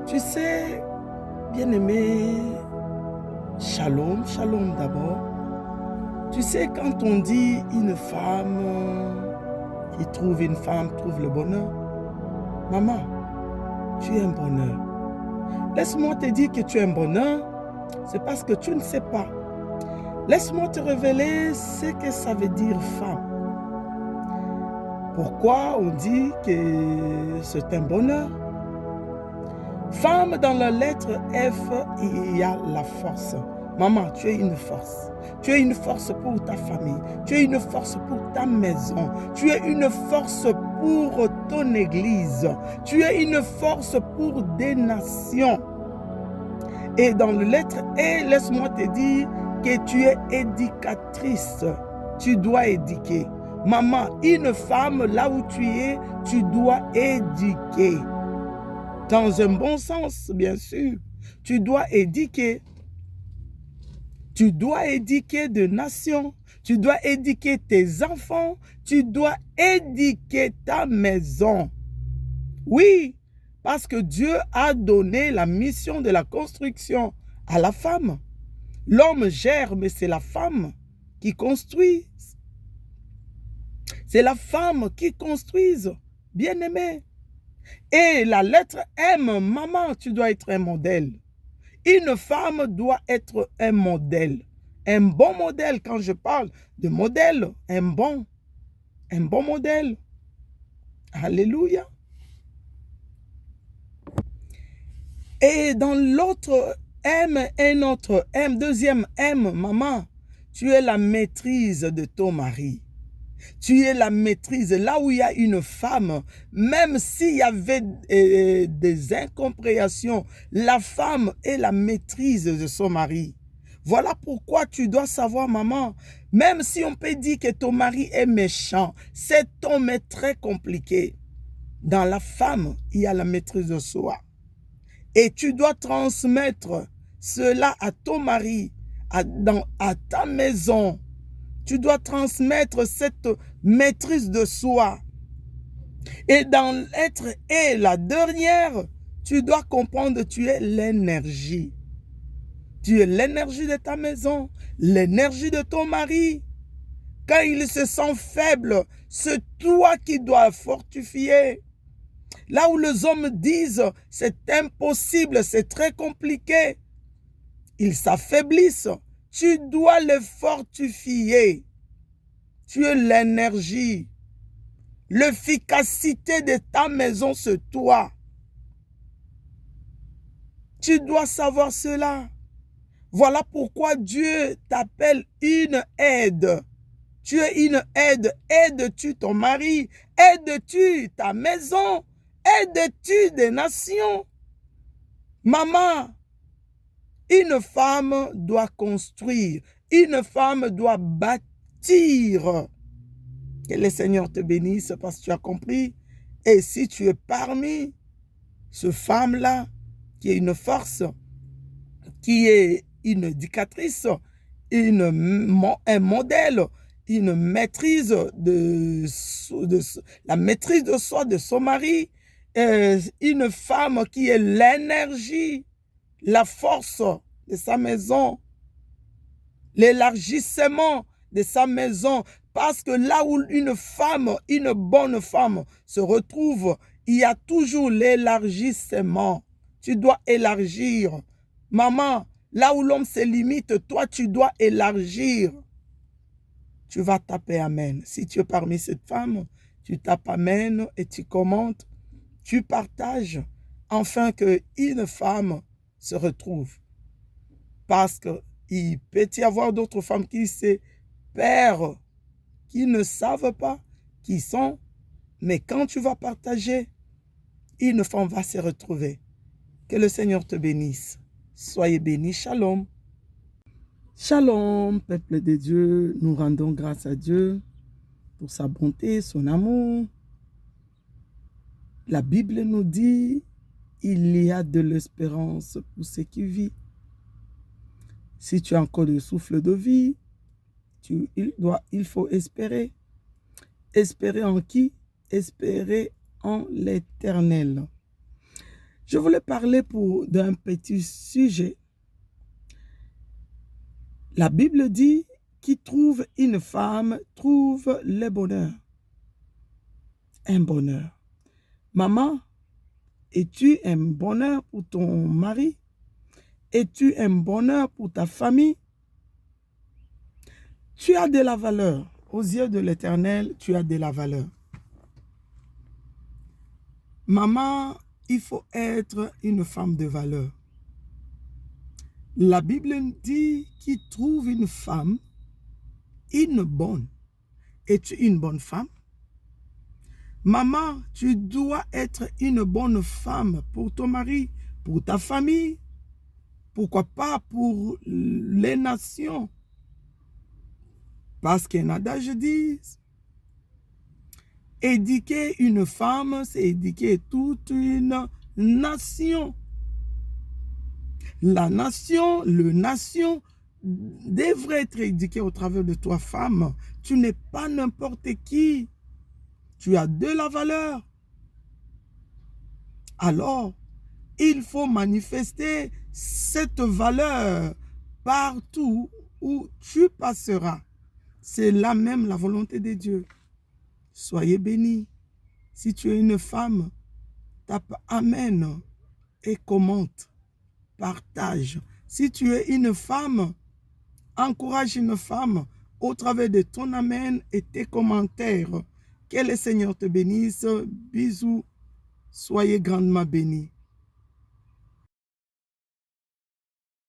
Tu sais, bien-aimé, shalom, shalom d'abord. Tu sais, quand on dit une femme qui trouve une femme, trouve le bonheur, maman, tu es un bonheur. Laisse-moi te dire que tu es un bonheur, c'est parce que tu ne sais pas. Laisse-moi te révéler ce que ça veut dire femme. Pourquoi on dit que c'est un bonheur? Femme, dans la lettre F, il y a la force. Maman, tu es une force. Tu es une force pour ta famille. Tu es une force pour ta maison. Tu es une force pour ton église. Tu es une force pour des nations. Et dans la lettre E, laisse-moi te dire que tu es éducatrice. Tu dois éduquer. Maman, une femme, là où tu dois éduquer. Dans un bon sens, bien sûr. Tu dois éduquer. Tu dois éduquer de nations. Tu dois éduquer tes enfants. Tu dois éduquer ta maison. Oui, parce que Dieu a donné la mission de la construction à la femme. L'homme gère, mais c'est la femme qui construit. C'est la femme qui construise, bien-aimé. Et la lettre M, maman, tu dois être un modèle. Une femme doit être un modèle. Un bon modèle, quand je parle de modèle, un bon modèle. Alléluia. Et dans l'autre M, un autre M, deuxième M, maman, tu es la maîtrise de ton mari. Tu es la maîtrise. Là où il y a une femme, même s'il y avait des incompréhensions, la femme est la maîtrise de son mari. Voilà pourquoi tu dois savoir, maman, même si on peut dire que ton mari est méchant, cet homme est très compliqué. Dans la femme, il y a la maîtrise de soi. Et tu dois transmettre cela à ton mari, à ta maison. Tu dois transmettre cette maîtrise de soi. Et dans l'être et la dernière, tu dois comprendre que tu es l'énergie. Tu es l'énergie de ta maison, l'énergie de ton mari. Quand il se sent faible, c'est toi qui dois fortifier. Là où les hommes disent c'est impossible, c'est très compliqué, ils s'affaiblissent. Tu dois les fortifier. Tu es l'énergie. L'efficacité de ta maison, c'est toi. Tu dois savoir cela. Voilà pourquoi Dieu t'appelle une aide. Tu es une aide. Aides-tu ton mari? Aides-tu ta maison? Aides-tu des nations? Maman, une femme doit construire. Une femme doit bâtir. Que le Seigneur te bénisse parce que tu as compris. Et si tu es parmi ces femmes-là, qui est une force, qui est une éducatrice, un modèle, une maîtrise la maîtrise de soi, de son mari, une femme qui est l'énergie, la force de sa maison, l'élargissement de sa maison. Parce que là où une femme, une bonne femme se retrouve, il y a toujours l'élargissement. Tu dois élargir. Maman, là où l'homme se limite, toi, tu dois élargir. Tu vas taper Amen. Si tu es parmi cette femme, tu tapes Amen et tu commentes. Tu partages afin qu'une femme se retrouve. Parce qu'il peut y avoir d'autres femmes qui se perdent, qui ne savent pas qui sont, mais quand tu vas partager, une femme va se retrouver. Que le Seigneur te bénisse. Soyez bénis. Shalom. Shalom, peuple de Dieu. Nous rendons grâce à Dieu pour sa bonté, son amour. La Bible nous dit, il y a de l'espérance pour ceux qui vivent. Si tu as encore le souffle de vie, il faut espérer. Espérer en qui? Espérer en l'Éternel. Je voulais parler d'un petit sujet. La Bible dit, qui trouve une femme trouve le bonheur. Un bonheur. Maman, es-tu un bonheur pour ton mari? Es-tu un bonheur pour ta famille? Tu as de la valeur. Aux yeux de l'Éternel, tu as de la valeur. Maman, il faut être une femme de valeur. La Bible dit qu'il trouve une femme, une bonne. Es-tu une bonne femme? Maman, tu dois être une bonne femme pour ton mari, pour ta famille, pourquoi pas pour les nations. Parce qu'un adage dit, éduquer une femme, c'est éduquer toute une nation. La nation, le nation devrait être éduqué au travers de toi, femme. Tu n'es pas n'importe qui. Tu as de la valeur. Alors, il faut manifester cette valeur partout où tu passeras. C'est là même la volonté de Dieu. Soyez bénis. Si tu es une femme, tape Amen et commente, partage. Si tu es une femme, encourage une femme au travers de ton Amen et tes commentaires. Que le Seigneur te bénisse. Bisous. Soyez grandement bénis.